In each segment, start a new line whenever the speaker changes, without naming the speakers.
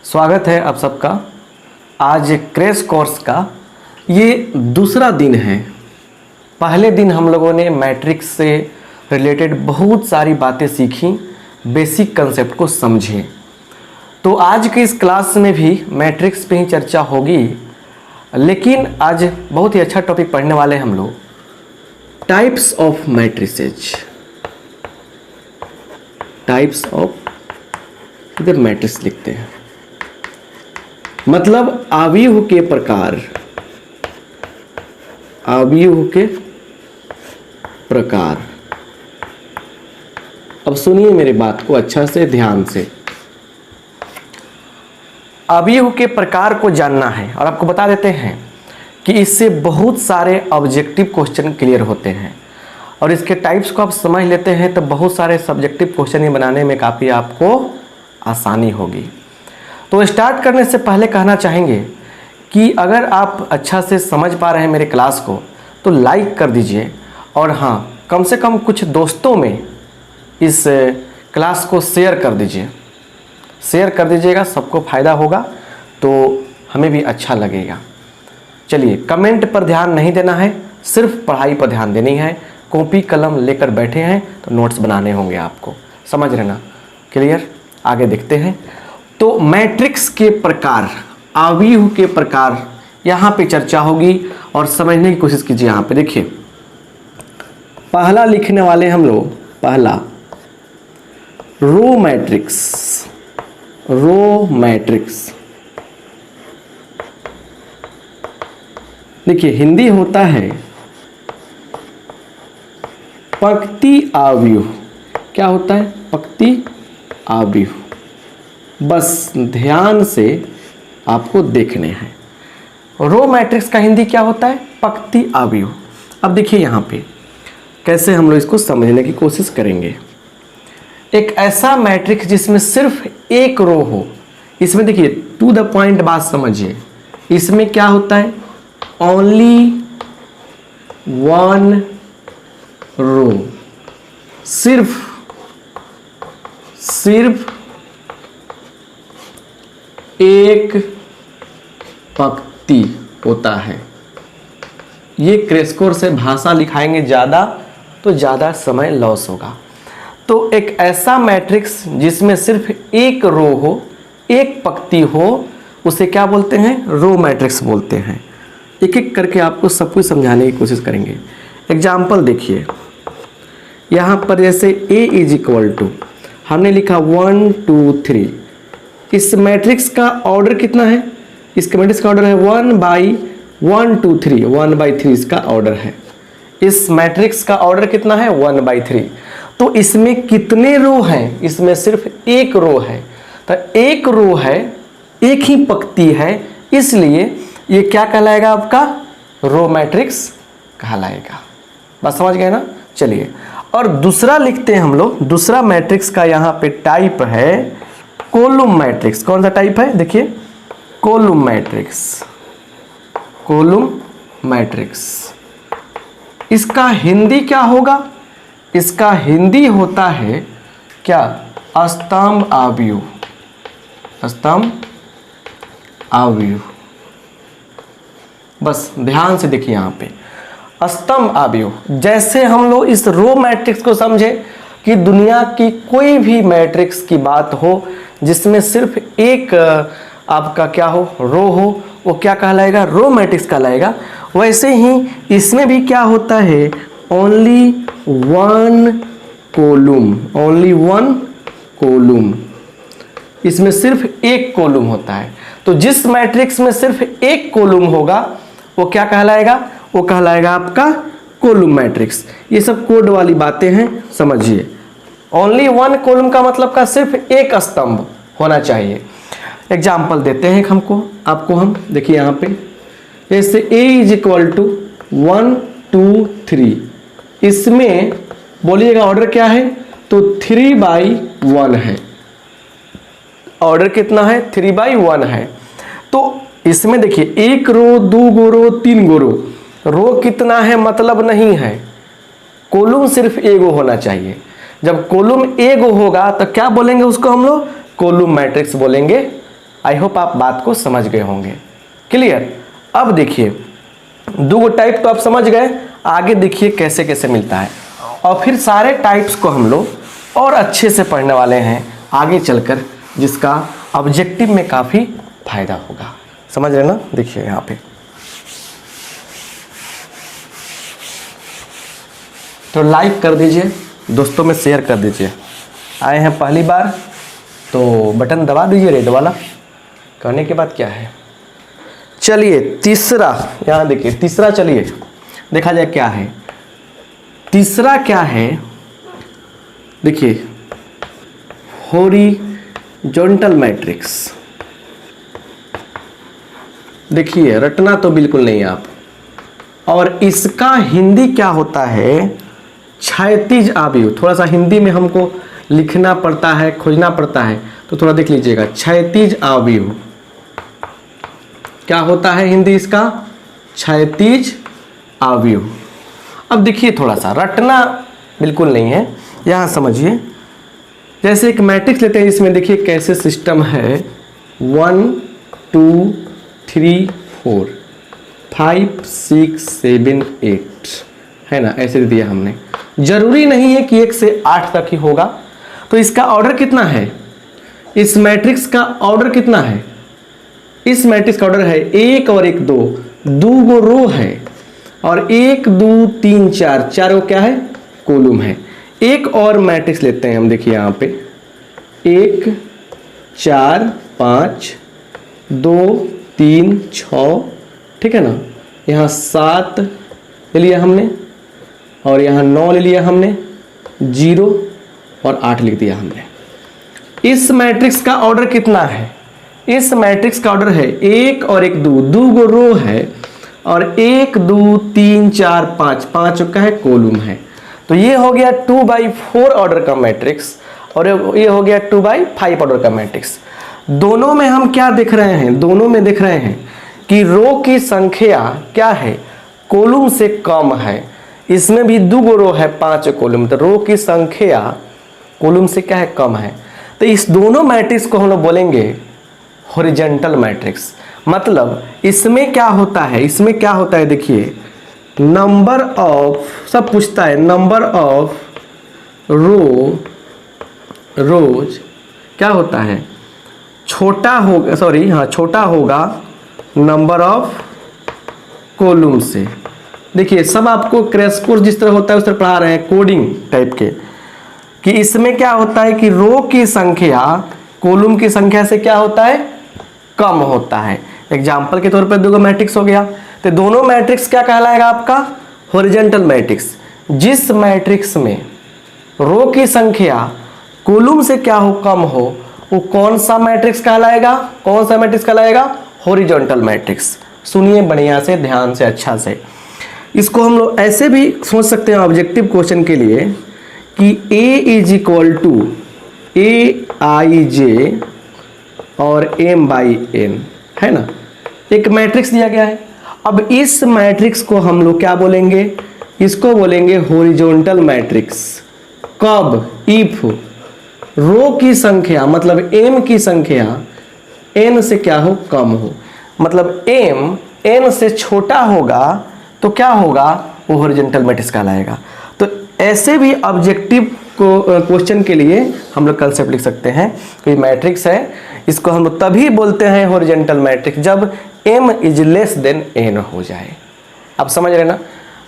स्वागत है आप सबका। आज क्रैश कोर्स का ये दूसरा दिन है। पहले दिन हम लोगों ने मैट्रिक्स से रिलेटेड बहुत सारी बातें सीखी, बेसिक कंसेप्ट को समझे। तो आज के इस क्लास में भी मैट्रिक्स पे ही चर्चा होगी, लेकिन आज बहुत ही अच्छा टॉपिक पढ़ने वाले हम लोग, types of matrices. Types of, इधर मैट्रिक्स लिखते हैं, मतलब आव्यूह के प्रकार। आव्यूह के प्रकार। अब सुनिए मेरी बात को अच्छा से ध्यान से। आव्यूह के प्रकार को जानना है और आपको बता देते हैं कि इससे बहुत सारे ऑब्जेक्टिव क्वेश्चन क्लियर होते हैं और इसके टाइप्स को आप समझ लेते हैं तो बहुत सारे सब्जेक्टिव क्वेश्चन बनाने में काफ़ी आपको आसानी होगी। तो स्टार्ट करने से पहले कहना चाहेंगे कि अगर आप अच्छा से समझ पा रहे हैं मेरे क्लास को तो लाइक कर दीजिए और हाँ, कम से कम कुछ दोस्तों में इस क्लास को शेयर कर दीजिए। शेयर कर दीजिएगा, सबको फ़ायदा होगा तो हमें भी अच्छा लगेगा। चलिए, कमेंट पर ध्यान नहीं देना है, सिर्फ पढ़ाई पर ध्यान देनी है। कॉपी कलम लेकर बैठे हैं तो नोट्स बनाने होंगे आपको, समझ रहे ना? क्लियर? आगे देखते हैं। तो मैट्रिक्स के प्रकार, आव्यूह के प्रकार यहाँ पे चर्चा होगी और समझने की कोशिश कीजिए। यहाँ पे देखिए, पहला लिखने वाले हम लोग, पहला रो मैट्रिक्स। रो मैट्रिक्स देखिए, हिंदी होता है पंक्ति आव्यूह। क्या होता है? पंक्ति आव्यूह। बस ध्यान से आपको देखने हैं। रो मैट्रिक्स का हिंदी क्या होता है? पंक्ति आव्यूह। अब देखिए यहाँ पे कैसे हम लोग इसको समझने की कोशिश करेंगे। एक ऐसा मैट्रिक्स जिसमें सिर्फ एक रो हो, इसमें देखिए टू द पॉइंट बात समझिए। इसमें क्या होता है? Only one row. सिर्फ एक पंक्ति होता है। ये क्रैश कोर्स से भाषा लिखाएंगे ज़्यादा तो ज़्यादा समय लॉस होगा। तो एक ऐसा मैट्रिक्स जिसमें सिर्फ एक रो हो, एक पंक्ति हो, उसे क्या बोलते हैं? रो मैट्रिक्स बोलते हैं। एक एक करके आपको सब कुछ समझाने की कोशिश करेंगे। एग्जाम्पल देखिए, यहाँ पर जैसे A इज इक्वल टू, हमने लिखा 1 2 3। इस मैट्रिक्स का ऑर्डर कितना है? इसके मैट्रिक्स का ऑर्डर है 1/1 2 3। 1/3 इसका ऑर्डर है। इस मैट्रिक्स का ऑर्डर कितना है? 1/3। तो इसमें कितने रो हैं? इसमें सिर्फ एक रो है। तो एक रो है, एक ही पंक्ति है, इसलिए ये क्या कहलाएगा? आपका रो मैट्रिक्स कहलाएगा। बात समझ गए ना? चलिए, और दूसरा लिखते हैं हम लोग। दूसरा मैट्रिक्स का यहाँ पे टाइप है कॉलम मैट्रिक्स। कौन सा टाइप है? देखिए, कॉलम मैट्रिक्स। कॉलम मैट्रिक्स, इसका हिंदी क्या होगा? इसका हिंदी होता है क्या? स्तंभ आव्यूह। स्तंभ आव्यूह। बस ध्यान से देखिए यहाँ पे, स्तंभ आव्यूह। जैसे हम लोग इस रो मैट्रिक्स को समझे कि दुनिया की कोई भी मैट्रिक्स की बात हो जिसमें सिर्फ एक आपका क्या हो? रो हो, वो क्या कहलाएगा? रो मैट्रिक्स कहलाएगा। वैसे ही इसमें भी क्या होता है? Only one column. Only one column. इसमें सिर्फ एक कॉलम होता है। तो जिस मैट्रिक्स में सिर्फ एक कॉलम होगा वो क्या कहलाएगा? वो कहलाएगा आपका कॉलम मैट्रिक्स। ये सब कोड वाली बातें हैं, समझिए। ओनली वन कॉलम का मतलब का सिर्फ एक स्तंभ होना चाहिए। एग्जाम्पल देते हैं हमको, आपको हम देखिए यहाँ पे, जैसे A इज इक्वल टू 1 2 3। इसमें बोलिएगा ऑर्डर क्या है? तो 3/1 है। ऑर्डर कितना है? 3/1 है। तो इसमें देखिए, एक रो, दो गो रो, तीन गो रो। रो कितना है मतलब नहीं है, कॉलम सिर्फ एगो होना चाहिए। जब कॉलम एगो होगा तो क्या बोलेंगे उसको हम लोग? कॉलम मैट्रिक्स बोलेंगे आई होप आप बात को समझ गए होंगे। क्लियर। अब देखिए 2 टाइप तो आप समझ गए, आगे देखिए कैसे कैसे मिलता है, और फिर सारे टाइप्स को हम लोग और अच्छे से पढ़ने वाले हैं आगे चलकर, जिसका ऑब्जेक्टिव में काफ़ी फायदा होगा। समझ रहे ना। देखिए यहाँ पे तो लाइक कर दीजिए, दोस्तों में शेयर कर दीजिए। आए हैं पहली बार तो बटन दबा दीजिए रेड वाला। करने के बाद क्या है, चलिए तीसरा, यहाँ देखिए तीसरा, चलिए देखा जाए क्या है। तीसरा क्या है, देखिए हॉरिजॉन्टल मैट्रिक्स। देखिए रटना तो बिल्कुल नहीं आप, और इसका हिंदी क्या होता है, क्षैतिज आव्यूह। थोड़ा सा हिंदी में हमको लिखना पड़ता है, खोजना पड़ता है, तो थोड़ा देख लीजिएगा। क्षैतिज आव्यूह क्या होता है हिंदी इसका, क्षैतिज आव्यूह। अब देखिए थोड़ा सा रटना बिल्कुल नहीं है, यहाँ समझिए। जैसे एक मैट्रिक्स लेते हैं, इसमें देखिए कैसे सिस्टम है, 1 2 3 4 5 6 7 8 है ना, ऐसे दे दिया हमने। जरूरी नहीं है कि 1 से 8 तक ही होगा। तो इसका ऑर्डर कितना है, इस मैट्रिक्स का ऑर्डर कितना है, इस मैट्रिक्स का ऑर्डर है 1 और 1 2, 2 गो रो है, और 1 2 3 4, 4 गो क्या है, कॉलम है। एक और मैट्रिक्स लेते हैं हम, देखिए यहाँ पे 1 4 5 2 3 6, ठीक है ना। यहाँ 7 ले लिया हमने, और यहाँ 9 ले लिया हमने, 0 और 8 लिख दिया हमने। इस मैट्रिक्स का ऑर्डर कितना है, इस मैट्रिक्स का ऑर्डर है 1 और 1 2, 2 गो रो है, और 1 2 3 4 5, 5 का है कॉलम है। तो ये हो गया 2/4 ऑर्डर का मैट्रिक्स, और ये हो गया 2/5 ऑर्डर का मैट्रिक्स। दोनों में हम क्या देख रहे हैं, दोनों में देख रहे हैं कि रो की संख्या क्या है, कॉलम से कम है। इसमें भी 2 गो रो है, 5 कॉलम, तो रो की संख्या कॉलम से क्या है, कम है। तो इस दोनों मैट्रिक्स को हम लोग बोलेंगे हॉरिजॉन्टल मैट्रिक्स। मतलब इसमें क्या होता है, इसमें क्या होता है, देखिए नंबर ऑफ, सब पूछता है नंबर ऑफ रोज क्या होता है, छोटा होगा, सॉरी हाँ, छोटा होगा नंबर ऑफ कॉलम से। देखिए सब आपको क्रैश कोर्स जिस तरह होता है उस तरह पढ़ा रहे हैं, कोडिंग टाइप के, कि इसमें क्या होता है कि रो की संख्या कॉलम की संख्या से क्या होता है, कम होता है। एग्जाम्पल के तौर पर 2 मैट्रिक्स हो गया, तो दोनों मैट्रिक्स क्या कहलाएगा आपका, हॉरिजॉन्टल मैट्रिक्स। जिस मैट्रिक्स में रो की संख्या कॉलम से क्या हो, कम हो, वो कौन सा मैट्रिक्स कहलाएगा, कौन सा मैट्रिक्स कहलाएगा, हॉरिजॉन्टल मैट्रिक्स। सुनिए बढ़िया से, ध्यान से, अच्छा से। इसको हम लोग ऐसे भी सोच सकते हैं ऑब्जेक्टिव क्वेश्चन के लिए कि A = AIJ और M/N है ना, एक मैट्रिक्स दिया गया है। अब इस मैट्रिक्स को हम लोग क्या बोलेंगे, इसको बोलेंगे हॉरिजॉन्टल मैट्रिक्स। कब, इफ रो की संख्या मतलब M की संख्या N से क्या हो, कम हो। मतलब M N से छोटा होगा तो क्या होगा, वो हॉरिजॉन्टल मैट्रिक्स कहलाएगा। तो ऐसे भी ऑब्जेक्टिव को क्वेश्चन के लिए हम लोग कंसेप्ट लिख सकते हैं कि मैट्रिक्स है, इसको हम लोग तभी बोलते हैं हॉरिजॉन्टल मैट्रिक्स जब M > N हो जाए। आप समझ रहे ना।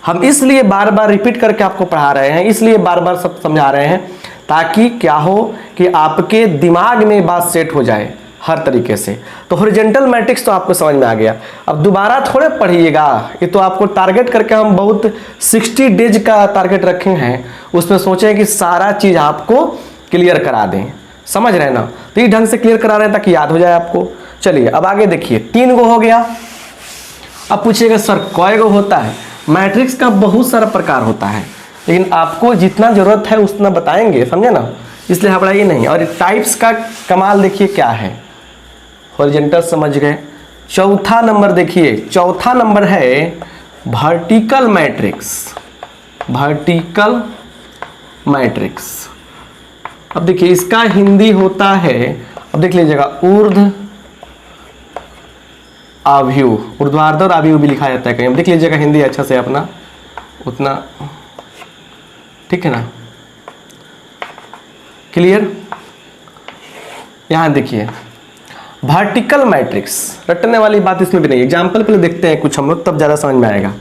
हम इसलिए बार बार रिपीट करके आपको पढ़ा रहे हैं, इसलिए बार बार सब समझा रहे हैं, ताकि क्या हो कि आपके दिमाग में बात सेट हो जाए हर तरीके से। तो हॉरिजॉन्टल मैट्रिक्स तो आपको समझ में आ गया। अब दोबारा थोड़े पढ़िएगा, ये तो आपको टारगेट करके हम बहुत 60 डेज का टारगेट रखे हैं, उसमें सोचें कि सारा चीज़ आपको क्लियर करा दें। समझ रहे हैं ना। तो इस ढंग से क्लियर करा रहे हैं ताकि याद हो जाए आपको। चलिए अब आगे देखिए, 3 गो हो गया। अब पूछिएगा सर कय गो होता है। मैट्रिक्स का बहुत सारा प्रकार होता है, लेकिन आपको जितना ज़रूरत है उतना बताएंगे, समझे ना, इसलिए घबराइए नहीं। और टाइप्स का कमाल देखिए क्या है, हॉरिजॉन्टल समझ गए। चौथा नंबर देखिए, चौथा नंबर है वर्टिकल मैट्रिक्स। वर्टिकल मैट्रिक्स, अब देखिए इसका हिंदी होता है, अब देख लीजिएगा, ऊर्ध्व आव्यूह, ऊर्ध्वाधर आव्यूह भी लिखा जाता है कहीं, देख लीजिएगा हिंदी अच्छा से अपना उतना, ठीक है ना, क्लियर। यहां देखिए वर्टिकल मैट्रिक्स, रटने वाली बात इसमें भी नहीं, एग्जाम्पल पहले देखते हैं कुछ हम लोग, तब ज़्यादा समझ में आएगा।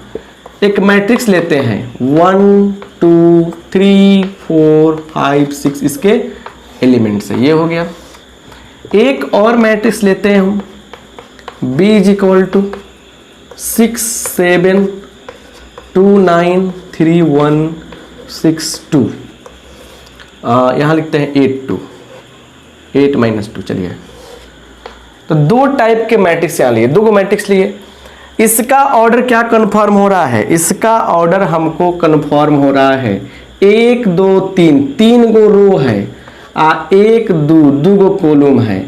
एक मैट्रिक्स लेते हैं 1 2 3 4 5 6 इसके एलिमेंट्स है, ये हो गया। एक और मैट्रिक्स लेते हैं हम B इज इक्वल टू 6 7 2 9 3 1 6 2, यहाँ लिखते हैं 8 2 8 माइनस 2, चलिए। तो दो टाइप के मैट्रिक्स यहाँ लिए, दो मैट्रिक्स लिए। इसका ऑर्डर क्या कन्फर्म हो रहा है, इसका ऑर्डर हमको कन्फर्म हो रहा है 1 2 3, 3 गो रो है, 1 2 गो कॉलम है।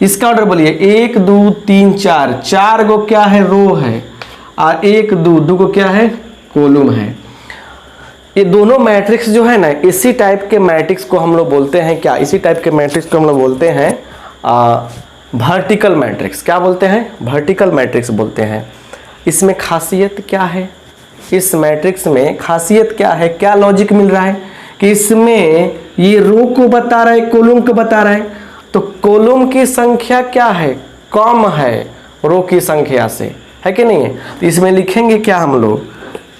इसका ऑर्डर बोलिए 1 2 3 4, 4 गो क्या है, रो है, 1 2 गो क्या है, कॉलम है। ये दोनों मैट्रिक्स जो है ना, इसी टाइप के मैट्रिक्स को हम लोग बोलते हैं क्या, इसी टाइप के मैट्रिक्स को हम लोग बोलते हैं वर्टिकल मैट्रिक्स। क्या बोलते हैं, वर्टिकल मैट्रिक्स बोलते हैं। इसमें खासियत क्या है, इस मैट्रिक्स में खासियत क्या है, क्या लॉजिक मिल रहा है कि इसमें ये रो को बता रहा है, कॉलम को बता रहा है, तो कॉलम की संख्या क्या है, कम है रो की संख्या से, है कि नहीं है। तो इसमें लिखेंगे क्या हम लोग,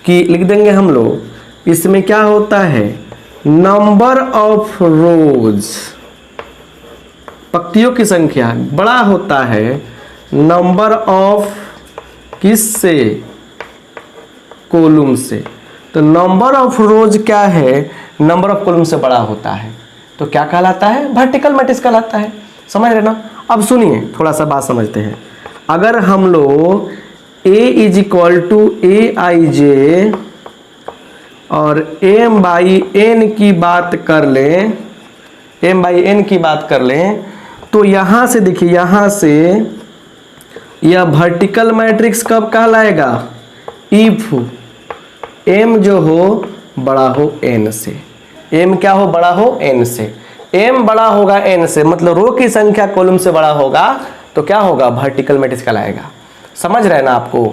कि लिख देंगे हम लोग, इसमें क्या होता है, नंबर ऑफ रोज, पंक्तियों की संख्या बड़ा होता है नंबर ऑफ किससे, कॉलम से। तो नंबर ऑफ रोज क्या है, नंबर ऑफ कॉलम से बड़ा होता है, तो क्या कहलाता है, वर्टिकल मैट्रिक्स कहलाता है। समझ रहे ना। अब सुनिए थोड़ा सा बात समझते हैं। अगर हम लोग A is equal to AIJ और M/N की बात कर लें, M/N की बात कर लें, तो यहाँ से देखिए, यहाँ से यह वर्टिकल मैट्रिक्स कब कहलाएगा, इफ M जो हो बड़ा हो N से। M क्या हो, बड़ा हो N से। M बड़ा होगा N से, मतलब रो की संख्या कॉलम से बड़ा होगा, तो क्या होगा, वर्टिकल मैट्रिक्स कहलाएगा। समझ रहे हैं ना, आपको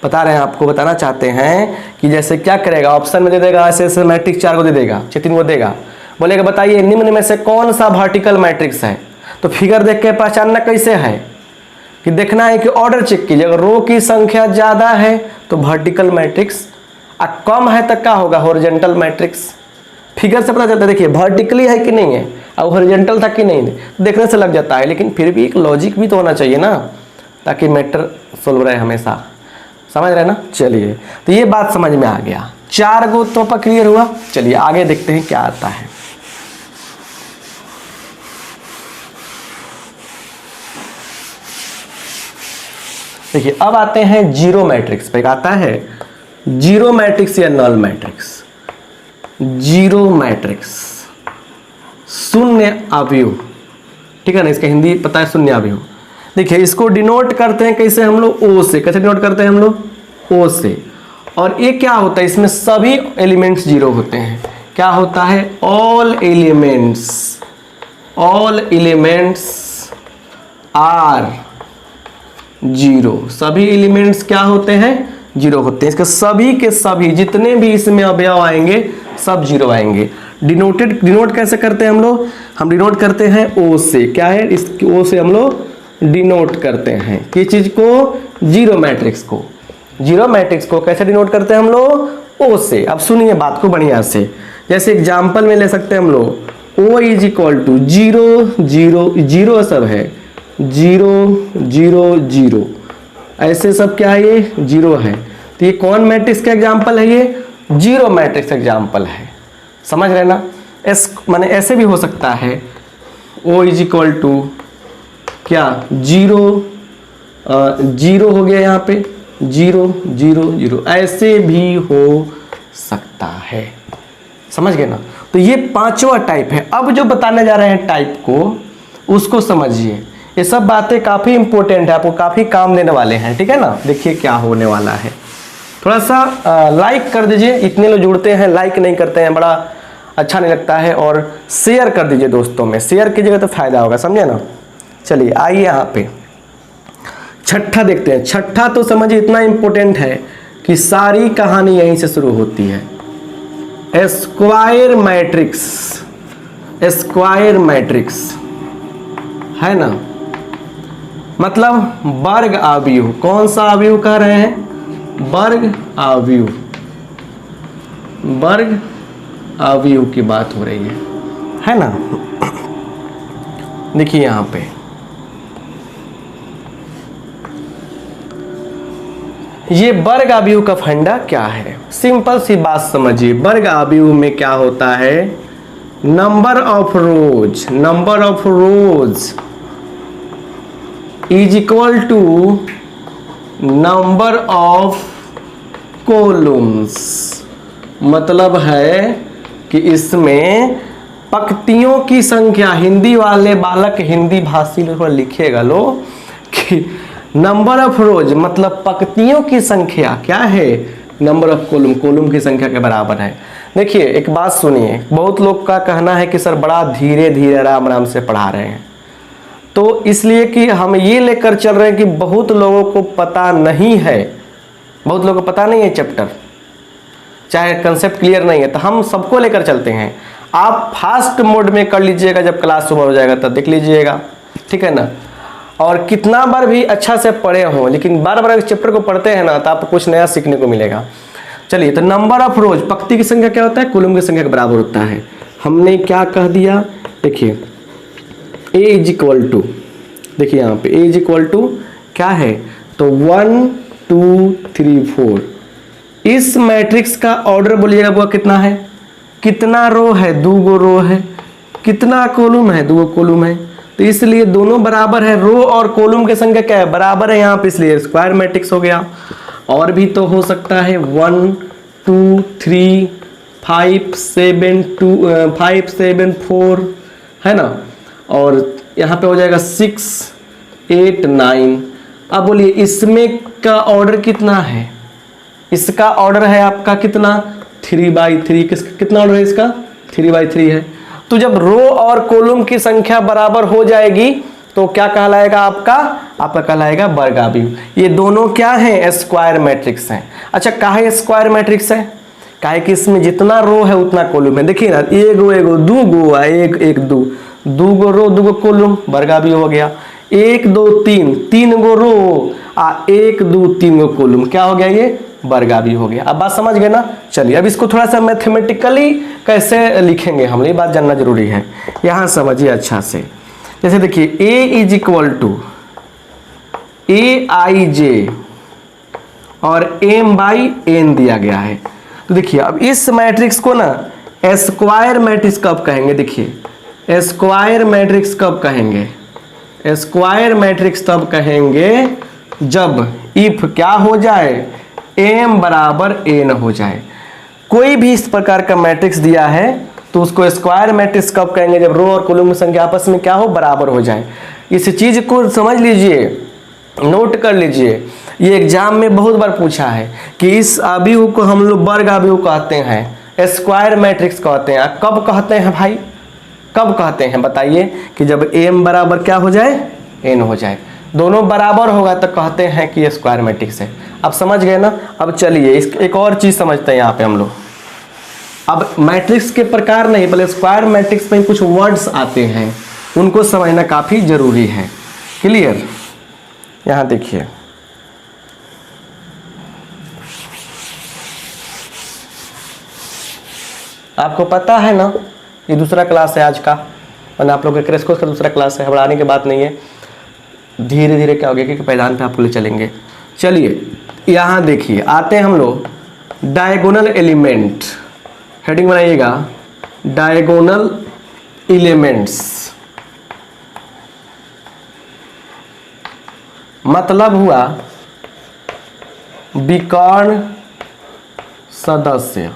बता रहे हैं, आपको बताना चाहते हैं कि जैसे क्या करेगा, ऑप्शन में दे देगा ऐसे ऐसे मैट्रिक्स 4 को दे देगा, 3 को देगा, बोलेगा बताइए निम्न में से कौन सा वर्टिकल मैट्रिक्स है। तो फिगर देख के पहचानना कैसे है, कि देखना है कि ऑर्डर चेक कीजिए, अगर रो की संख्या ज़्यादा है तो वर्टिकल मैट्रिक्स, और कम है तो क्या होगा, हॉरिजॉन्टल मैट्रिक्स। फिगर से पता चलता है, देखिए वर्टिकली है कि नहीं है, और हॉरिजॉन्टल था कि नहीं, देखने से लग जाता है, लेकिन फिर भी एक लॉजिक भी तो होना चाहिए ना, ताकि मैटर सोल्व रहे हमेशा। समझ रहे ना। चलिए, तो ये बात समझ में आ गया, 4 गो तो पर क्लियर हुआ। चलिए आगे देखते हैं क्या आता है। देखिए अब आते हैं जीरो मैट्रिक्स पे। आता है जीरो मैट्रिक्स या नल मैट्रिक्स। जीरो मैट्रिक्स, शून्य अवयव, ठीक है ना, इसका हिंदी पता है, शून्य अवयव। देखिए इसको डिनोट करते हैं कैसे हम लोग, ओ से। कैसे डिनोट करते हैं हम लोग, ओ से। और ये क्या होता है, इसमें सभी एलिमेंट्स जीरो होते हैं। क्या होता है, ऑल एलिमेंट्स आर जीरो। सभी एलिमेंट्स क्या होते हैं, जीरो होते हैं। इसके सभी के सभी जितने भी इसमें अवयव आएंगे सब जीरो आएंगे। डिनोट कैसे करते हैं हम लोग, हम डिनोट करते हैं ओ से। क्या है, इस ओ से हम लोग डिनोट करते हैं किस चीज को, जीरो मैट्रिक्स को। जीरो मैट्रिक्स को कैसे डिनोट करते हैं हम लोग, ओ से। अब सुनिए बात को बढ़िया से, जैसे एग्जांपल में ले सकते हैं हम लोग, O is equal to 0 0 zero सब है, 0 0 0 ऐसे सब क्या है, ये जीरो है। तो ये कौन मैट्रिक्स का एग्जांपल है, ये जीरो मैट्रिक्स एग्जांपल है। समझ रहे ना। एस माने ऐसे भी हो सकता है, ओ इज इक्वल टू क्या 0 0 हो गया, यहाँ पे 0 0 0 ऐसे भी हो सकता है। समझ गए ना। तो ये पांचवा टाइप है। अब जो बताने जा रहे हैं टाइप को, उसको समझिए। ये सब बातें काफ़ी इंपॉर्टेंट है, आपको काफ़ी काम देने वाले हैं, ठीक है ना। देखिए क्या होने वाला है, थोड़ा सा लाइक कर दीजिए। इतने लोग जुड़ते हैं, लाइक नहीं करते हैं, बड़ा अच्छा नहीं लगता है। और शेयर कर दीजिए दोस्तों में, शेयर कीजिएगा तो फायदा होगा, समझे ना। चलिए आइए यहाँ पे छठा देखते हैं। छठा तो समझिए इतना इंपॉर्टेंट है कि सारी कहानी यहीं से शुरू होती है। स्क्वायर मैट्रिक्स, स्क्वायर मैट्रिक्स है ना, मतलब वर्ग आव्यूह। कौन सा आव्यूह कह रहे हैं? वर्ग आव्यूह, वर्ग आव्यूह की बात हो रही है ना। देखिए यहां पे ये वर्ग आव्यूह का फंडा क्या है? सिंपल सी बात समझिए। वर्ग आव्यूह में क्या होता है? Number of rows, number of rows is equal to number of columns. मतलब है कि इसमें पंक्तियों की संख्या, हिंदी वाले बालक हिंदी भाषी लोग लिखेगा लो कि नंबर ऑफ रोज मतलब पंक्तियों की संख्या क्या है? नंबर ऑफ कॉलम, कॉलम की संख्या के बराबर है। देखिए एक बात सुनिए, बहुत लोग का कहना है कि सर बड़ा धीरे धीरे आराम आराम से पढ़ा रहे हैं, तो इसलिए कि हम ये लेकर चल रहे हैं कि बहुत लोगों को पता नहीं है, बहुत लोगों को पता नहीं है चैप्टर, चाहे कंसेप्ट क्लियर नहीं है, तो हम सबको लेकर चलते हैं। आप फास्ट मोड में कर लीजिएगा, जब क्लास सुबह हो जाएगा तब देख लीजिएगा, ठीक है ना। और कितना बार भी अच्छा से पढ़े हों, लेकिन बार बार इस चैप्टर को पढ़ते हैं ना तो आपको कुछ नया सीखने को मिलेगा। चलिए, तो नंबर ऑफ रोज, पंक्ति की संख्या क्या होता है? कॉलम की संख्या के बराबर होता है। हमने क्या कह दिया? देखिए ए इज इक्वल टू, देखिए यहाँ पे ए इज इक्वल टू क्या है? तो 1 2 3 4। इस मैट्रिक्स का ऑर्डर बोलिएगा वो कितना है? कितना रो है? 2 रो है। कितना कॉलम है? 2 कॉलम है। तो इसलिए दोनों बराबर है, रो और कॉलम की संख्या क्या है? बराबर है यहाँ पे, इसलिए स्क्वायर मैट्रिक्स हो गया। और भी तो हो सकता है 1 2 3 5 7 2 5 7 4 है ना, और यहाँ पे हो जाएगा 6 8 9। अब बोलिए इसमें का ऑर्डर कितना है? इसका ऑर्डर है आपका कितना? 3/3। कितना ऑर्डर है इसका? 3/3 है। तो जब रो और कॉलम की संख्या बराबर हो जाएगी तो क्या कहलाएगा? आपका कहलाएगा वर्ग आव्यूह। ये दोनों क्या हैं? स्क्वायर मैट्रिक्स हैं। अच्छा, काहे स्क्वायर मैट्रिक्स है? काहे कि इसमें जितना रो है उतना कॉलम है। देखिए ना, एगो एगो, 2 गो, 1 1 2, 2 गो रो 2 गो कॉलम, वर्ग आव्यूह हो गया। 1 2 3, 3 गो रो 1 2 3 गो कॉलम, क्या हो गया? ये वर्ग आव्यूह हो गया। अब बात समझ गए ना? चलिए अब इसको थोड़ा सा मैथमेटिकली कैसे लिखेंगे हम, ये बात जानना जरूरी है। यहां समझिए अच्छा से। जैसे देखिए ए इज इक्वल टू AIJ और m/n दिया गया है। तो देखिए अब इस मैट्रिक्स को ना स्क्वायर मैट्रिक्स कब कहेंगे? देखिए स्क्वायर मैट्रिक्स कब कहेंगे? स्क्वायर मैट्रिक्स तब कहेंगे जब इफ क्या हो जाए? m बराबर n हो जाए। कोई भी इस प्रकार का मैट्रिक्स दिया है तो उसको स्क्वायर मैट्रिक्स कब कहेंगे? जब रो और कॉलम की संख्या आपस में क्या हो? बराबर हो जाए। इस चीज को समझ लीजिए, नोट कर लीजिए। ये एग्जाम में बहुत बार पूछा है कि इस आव्यूह को हम लोग वर्ग आव्यूह कहते हैं, स्क्वायर मैट्रिक्स कहते हैं। कब कहते हैं भाई? कब कहते हैं बताइए? कि जब m बराबर क्या हो जाए? n हो जाए। दोनों बराबर होगा तो कहते हैं कि ये स्क्वायर मैट्रिक्स है। अब समझ गए ना? अब चलिए एक और चीज समझते हैं यहाँ पे हम लोग। अब मैट्रिक्स के प्रकार नहीं, पहले स्क्वायर मैट्रिक्स में कुछ वर्ड्स आते हैं, उनको समझना काफी जरूरी है। क्लियर? यहाँ देखिए, आपको पता है ना ये दूसरा क्लास है आज का, वरना आप लोग के क्रैश कोर्स का दूसरा क्लास है, घबराने की बात नहीं है। धीरे धीरे क्या हो गया कि पैदान पे आपको ले चलेंगे। चलिए यहाँ देखिए, आते हैं हम लोग डायगोनल एलिमेंट। हेडिंग बनाइएगा, डायगोनल एलिमेंट्स। मतलब हुआ विकर्ण सदस्य।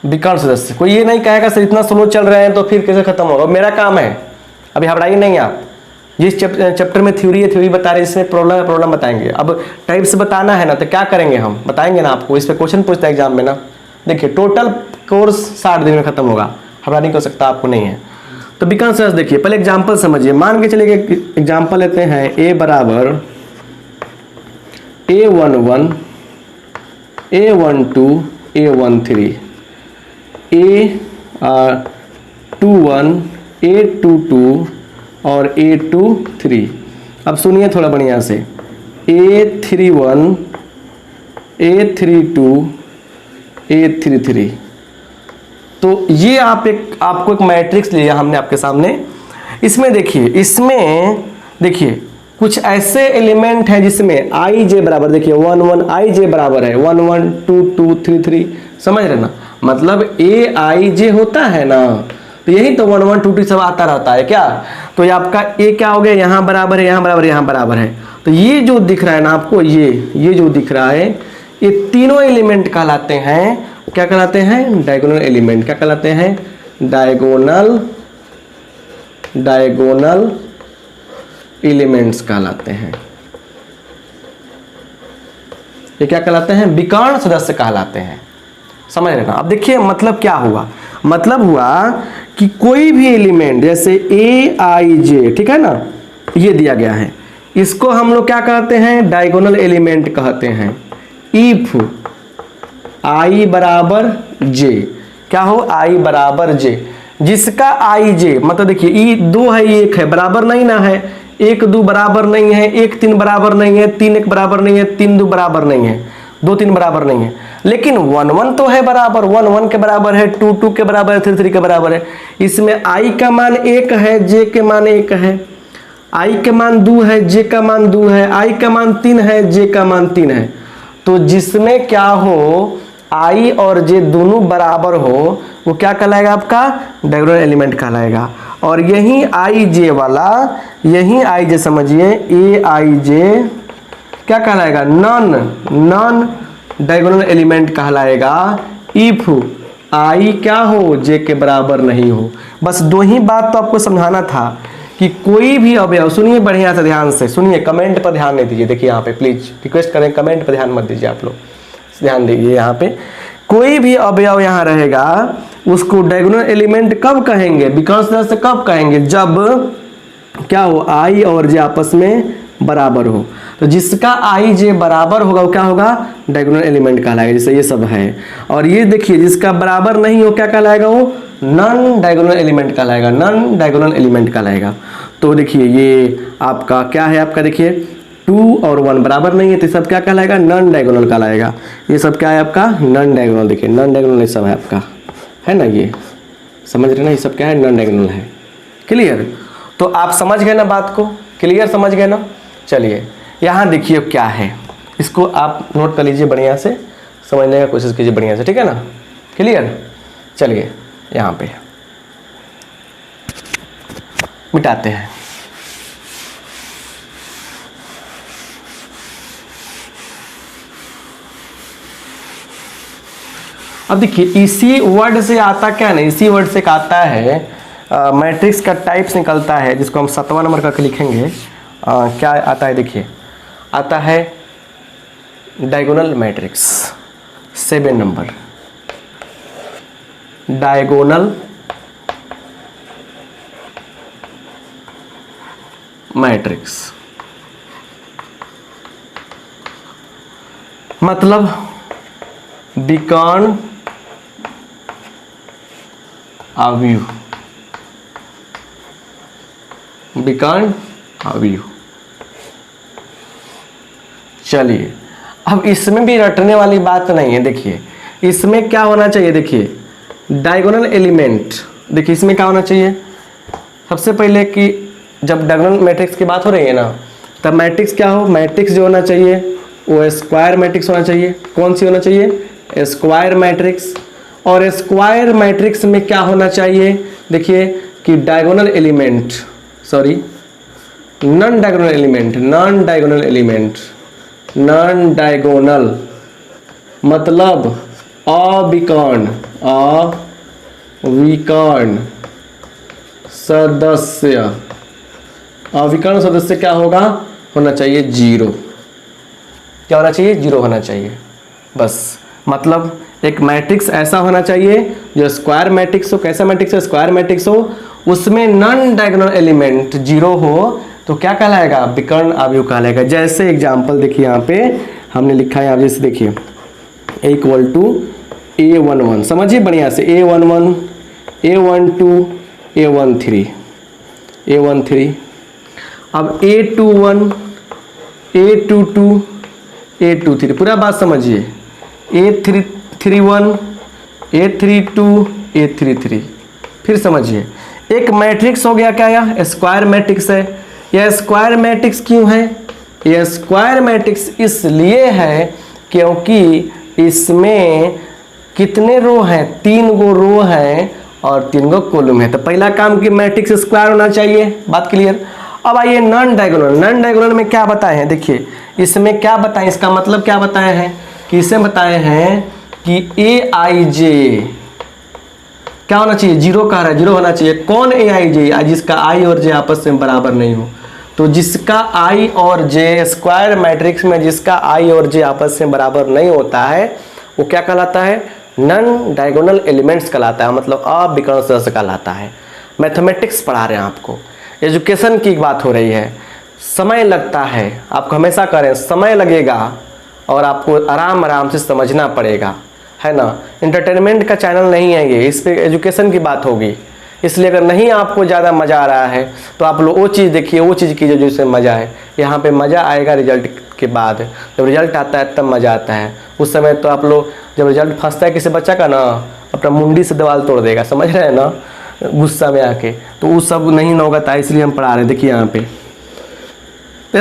विकर्ण सदस्य। कोई ये नहीं कहेगा सर इतना स्लो चल रहे हैं तो फिर कैसे खत्म होगा? मेरा काम है, अभी घबराइए नहीं आप। जिस चैप्टर में थ्योरी है, थ्योरी बता रहे हैं, इसमें प्रॉब्लम है, प्रॉब्लम बताएंगे। अब टाइप्स बताना है ना, तो क्या करेंगे हम? बताएंगे ना आपको। इस पे क्वेश्चन पूछता है एग्जाम में ना। देखिए टोटल कोर्स 60 दिन में खत्म होगा, घबराने हो सकता आपको नहीं है। तो विकर्ण सदस्य देखिए, पहले एग्जांपल समझिए। मान के चलिए एग्जांपल लेते हैं, a बराबर a11 a12 a13 a21 a22 और a23। अब सुनिए थोड़ा बढ़िया से, a31 a32 a33। तो ये आपको एक मैट्रिक्स लिया हमने आपके सामने। इसमें देखिए कुछ ऐसे एलिमेंट हैं जिसमें आई जे बराबर, देखिए 1 1 आई जे बराबर है 1 1 2 2 3 3, समझ रहे ना, मतलब ए आई जे होता है ना, तो यही तो 1 1 2 2 सब आता रहता है क्या। तो ये आपका ए क्या हो गया, यहाँ बराबर है, यहाँ बराबर, यहाँ बराबर है। तो ये जो दिख रहा है ना आपको, ये जो दिख रहा है, ये तीनों एलिमेंट कहलाते हैं, क्या कहलाते हैं, डायगोनल एलिमेंट। क्या कहलाते हैं, डायगोनल एलिमेंट्स कहलाते हैं। ये क्या कहलाते हैं, विकर्ण सदस्य कहलाते हैं, समझ रहे ना। अब देखिए मतलब क्या हुआ, मतलब हुआ कि कोई भी एलिमेंट जैसे ए आई जे, ठीक है ना, ये दिया गया है, इसको हम लोग क्या कहते हैं, डायगोनल एलिमेंट कहते हैं। इफ आई बराबर जे, क्या हो, आई बराबर जे, जिसका आई जे मतलब देखिए ई 2 है, ये 1 है, बराबर नहीं ना है, 1 2 बराबर नहीं है, 1 3 बराबर नहीं है, 3 1 बराबर नहीं है, 3 2 बराबर नहीं है, 2 3 बराबर नहीं है, लेकिन 1 1 तो है बराबर, 1 1 के बराबर है, 2 2 के बराबर है, 3 3 के बराबर है। इसमें आई का मान 1 है, जे के मान 1 है, आई का मान 2 है, जे का मान 2 है, आई का मान 3 है, जे का मान 3 है। तो जिसमें क्या हो, आई और जे दोनों बराबर हो, वो क्या कहलाएगा, आपका डायगोनल एलिमेंट कहलाएगा। और यही आई जे वाला, यही आई जे समझिए, ए आई जे क्या कहलाएगा, नॉन डायगोनल एलिमेंट कहलाएगा। इफ आई क्या हो, जे के बराबर नहीं हो। बस 2 ही बात तो आपको समझाना था कि कोई भी अवयव, सुनिए बढ़िया से, ध्यान से सुनिए, कमेंट पर ध्यान नहीं दीजिए। देखिए यहाँ पे प्लीज रिक्वेस्ट करें, कमेंट पर ध्यान मत दीजिए, आप लोग ध्यान दीजिए। यहाँ पे कोई भी अवयव यहाँ रहेगा, उसको डायगोनल एलिमेंट कब कहेंगे, विकर्ण सदस्य कब कहेंगे, जब क्या हो, आई और जे आपस में बराबर हो। तो जिसका आई जे बराबर होगा वो क्या होगा, डायगोनल एलिमेंट कहलाएगा, जैसे ये सब है। और ये देखिए जिसका बराबर नहीं हो क्या कहलाएगा, वो नॉन डायगोनल एलिमेंट कहलाएगा, नॉन डायगोनल एलिमेंट कहलाएगा। तो देखिए ये आपका क्या है, आपका देखिए 2 और 1 बराबर नहीं है, तो सब क्या कहलाएगा, नॉन डायगोनल कहलाएगा। ये सब क्या है आपका, नॉन डायगोनल, देखिए नॉन डायगोनल ये सब है आपका, है ना, ये समझ रहे ना, ये सब क्या है, नॉन डायगोनल है। क्लियर, तो आप समझ गए ना बात को, क्लियर समझ गए ना। चलिए यहाँ देखिए क्या है, इसको आप नोट कर लीजिए, बढ़िया से समझने का कोशिश कीजिए, बढ़िया से, ठीक है ना, क्लियर। चलिए यहाँ पे मिटाते हैं। अब देखिए इसी वर्ड से आता क्या नहीं, इसी वर्ड से आता है मैट्रिक्स का टाइप्स निकलता है, जिसको हम 7वां नंबर करके लिखेंगे। क्या आता है, देखिए आता है diagonal matrix, 7 number, diagonal matrix मतलब विकर्ण अवयव, विकर्ण अवयव। चलिए अब इसमें भी रटने वाली बात नहीं है। देखिए इसमें क्या होना चाहिए, देखिए डायगोनल एलिमेंट, देखिए इसमें क्या होना चाहिए, सबसे पहले कि जब डायगोनल मैट्रिक्स की बात हो रही है ना, तब मैट्रिक्स क्या हो, मैट्रिक्स जो होना चाहिए वो स्क्वायर मैट्रिक्स होना चाहिए। कौन सी होना चाहिए, स्क्वायर मैट्रिक्स। और स्क्वायर मैट्रिक्स में क्या होना चाहिए, देखिए कि diagonal element, sorry non diagonal element, non diagonal element, non diagonal मतलब अविकर्ण, अविकर्ण सदस्य, अविकर्ण सदस्य क्या होगा, होना चाहिए 0। क्या होना चाहिए, 0 होना चाहिए। बस मतलब एक मैट्रिक्स ऐसा होना चाहिए जो स्क्वायर मैट्रिक्स हो। कैसा मैट्रिक्स हो, स्क्वायर मैट्रिक्स हो, उसमें नॉन डायगोनल एलिमेंट 0 हो तो क्या कहलाएगा, विकर्ण अवयव कहलाएगा। जैसे एग्जाम्पल देखिए यहाँ पे हमने लिखा है, आप जैसे देखिए इक्वल टू A11, समझिए बढ़िया से, A11, A12, A13, A13, अब A21, A22, A23, पूरा बात समझिए, A31, A32, A33, फिर समझिए एक मैट्रिक्स हो गया क्या, यह स्क्वायर मैट्रिक्स है। यह स्क्वायर मैट्रिक्स क्यों है, यह स्क्वायर मैट्रिक्स इसलिए है क्योंकि इसमें कितने रो हैं, 3 गो रो हैं और 3 गो कॉलम है। तो पहला काम कि मैट्रिक्स स्क्वायर होना चाहिए, बात क्लियर। अब आइए नॉन डायगोनल, नॉन डायगोनल में क्या बताए हैं, देखिए इसमें क्या बताएं, इसका मतलब क्या बताए हैं कि इसमें बताए हैं कि AIJ क्या होना चाहिए, 0 कह रहा है, 0 होना चाहिए। कौन AIJ, जिसका I और J आपस में बराबर नहीं हो। तो जिसका I और J स्क्वायर मैट्रिक्स में जिसका I और J आपस में बराबर नहीं होता है वो क्या कहलाता है, नॉन डायगोनल एलिमेंट्स कहलाता है, मतलब अविकर्ण सदस्य कहलाता है। मैथमेटिक्स पढ़ा रहे हैं आपको, एजुकेशन की बात हो रही है, समय लगता है, आपको हमेशा करें समय लगेगा और आपको आराम आराम से समझना पड़ेगा, है ना। एंटरटेनमेंट का चैनल नहीं है ये, इस पे एजुकेशन की बात होगी। इसलिए अगर नहीं आपको ज़्यादा मज़ा आ रहा है तो आप लोग वो चीज़ देखिए, वो चीज़ कीजिए जिससे मज़ा है। यहाँ पे मज़ा आएगा रिजल्ट के बाद, जब रिजल्ट आता है तब मज़ा आता है। उस समय तो आप लोग जब रिजल्ट फंसता है किसी बच्चा का ना, अपना मुंडी से दीवार तोड़ देगा, समझ रहे हैं ना, गुस्सा में आके। तो वो सब नहीं होगा था, इसलिए हम पढ़ा रहे हैं। देखिए यहाँ पे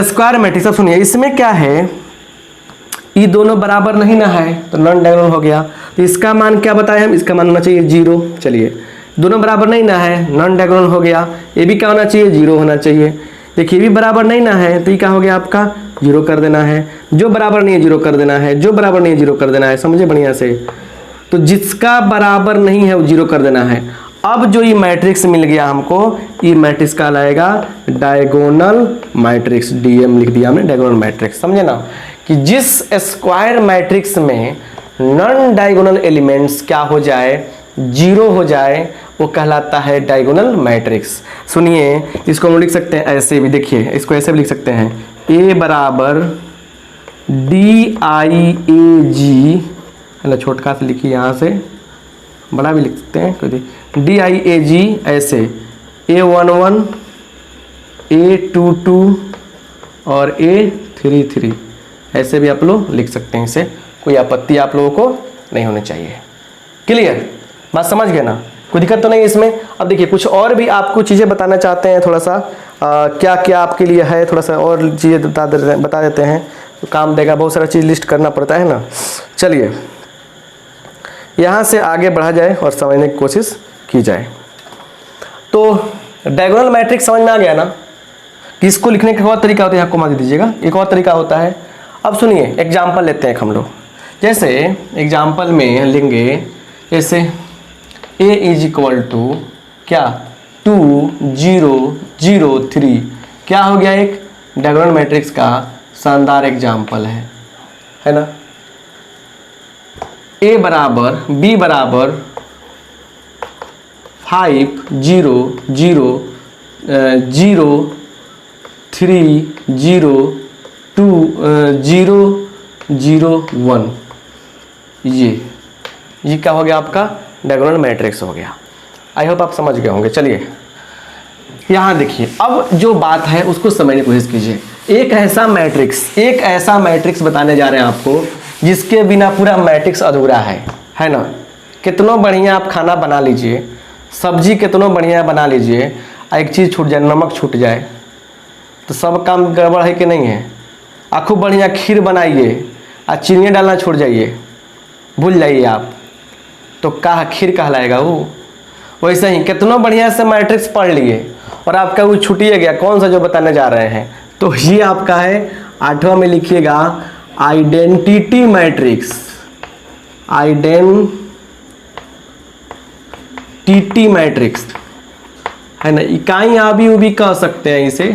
स्क्वायर मैट्रिक्स, अब सुनिए इसमें क्या है, ये दोनों बराबर नहीं ना है तो नॉन डायगोनल हो गया। तो इसका मान क्या बताया हम, इसका मान होना चाहिए 0। चलिए दोनों बराबर नहीं ना है, नॉन डायगोनल हो गया। ये भी क्या होना चाहिए, 0 होना चाहिए। देखिए ये भी बराबर नहीं ना है तो ये क्या हो गया आपका, 0 कर देना है। जो बराबर नहीं है 0 कर देना है, जो बराबर नहीं है 0 कर देना है, समझे बढ़िया से। तो जिसका बराबर नहीं है वो 0 कर देना है। अब जो ये मैट्रिक्स मिल गया हमको, ये मैट्रिक्स कहलाएगा डायगोनल मैट्रिक्स, DM लिख दिया हमने, डायगोनल मैट्रिक्स, समझे ना। कि जिस स्क्वायर मैट्रिक्स में नॉन डायगोनल एलिमेंट्स क्या हो जाए, 0 हो जाए, वो कहलाता है डायगोनल मैट्रिक्स। सुनिए इसको हम लिख सकते हैं ऐसे भी, देखिए इसको ऐसे भी लिख सकते हैं, A बराबर DIAG, है ना, छोटका से लिखिए, यहाँ से बड़ा भी लिख सकते हैं, DIAG ऐसे, A11, A22 और A33 ऐसे भी आप लोग लिख सकते हैं। इसे कोई आपत्ति आप लोगों को नहीं होनी चाहिए। क्लियर, बात समझ गए ना, कोई दिक्कत तो नहीं इसमें। अब देखिए कुछ और भी आपको चीज़ें बताना चाहते हैं, थोड़ा सा क्या क्या आपके लिए है, थोड़ा सा और चीज़ें बता देते हैं तो काम देगा। बहुत सारा चीज़ लिस्ट करना पड़ता है ना। चलिए यहाँ से आगे बढ़ा जाए और समझने की कोशिश की जाए। तो डायगोनल मैट्रिक्स समझ में आ गया ना कि इसको लिखने का एक और तरीका होता है, आपको मान दीजिएगा, एक और तरीका होता है। अब सुनिए एग्जाम्पल लेते हैं हम लोग, जैसे एग्जाम्पल में लेंगे, जैसे A इज इक्वल टू क्या 2 0 0 3, क्या हो गया, एक डायगोनल मैट्रिक्स का शानदार एग्जाम्पल है ना। A बराबर B बराबर 5 0 0 0 3 0 2 0 0 1, ये क्या हो गया आपका, डायगोनल मैट्रिक्स हो गया। आई होप आप समझ गए होंगे। चलिए यहाँ देखिए, अब जो बात है उसको समझने की कोशिश कीजिए। एक ऐसा मैट्रिक्स बताने जा रहे हैं आपको जिसके बिना पूरा मैट्रिक्स अधूरा है ना। कितना बढ़िया आप खाना बना लीजिए, सब्जी कितना बढ़िया बना लीजिए, एक चीज़ छूट जाए, नमक छूट जाए तो सब काम गड़बड़ है कि नहीं है। आप खूब बढ़िया खीर बनाइए और चीनी डालना छोड़ जाइए, भूल जाइए आप, तो खीर कहलाएगा वो। वैसे ही कितना बढ़िया से मैट्रिक्स पढ़ लिए और आपका वो छूटिए गया, कौन सा जो बताने जा रहे हैं, तो ये आपका है 8वां में लिखिएगा आइडेंटिटी मैट्रिक्स, आइडेंटिटी मैट्रिक्स है ना। इकाई आबी उबी कह सकते हैं इसे,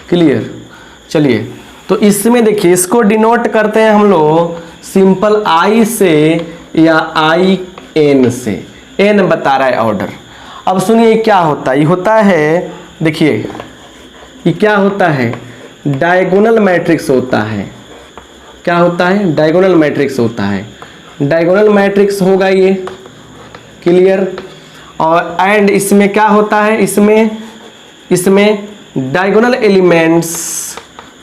क्लियर। चलिए तो इसमें देखिए, इसको डिनोट करते हैं हम लोग सिंपल I से या IN से, N बता रहा है ऑर्डर। अब सुनिए क्या होता है, ये होता है, देखिए ये क्या होता है, डायगोनल मैट्रिक्स होता है। क्या होता है? डायगोनल मैट्रिक्स होता है। डायगोनल मैट्रिक्स होगा ये, क्लियर। और एंड इसमें क्या होता है, इसमें डायगोनल एलिमेंट्स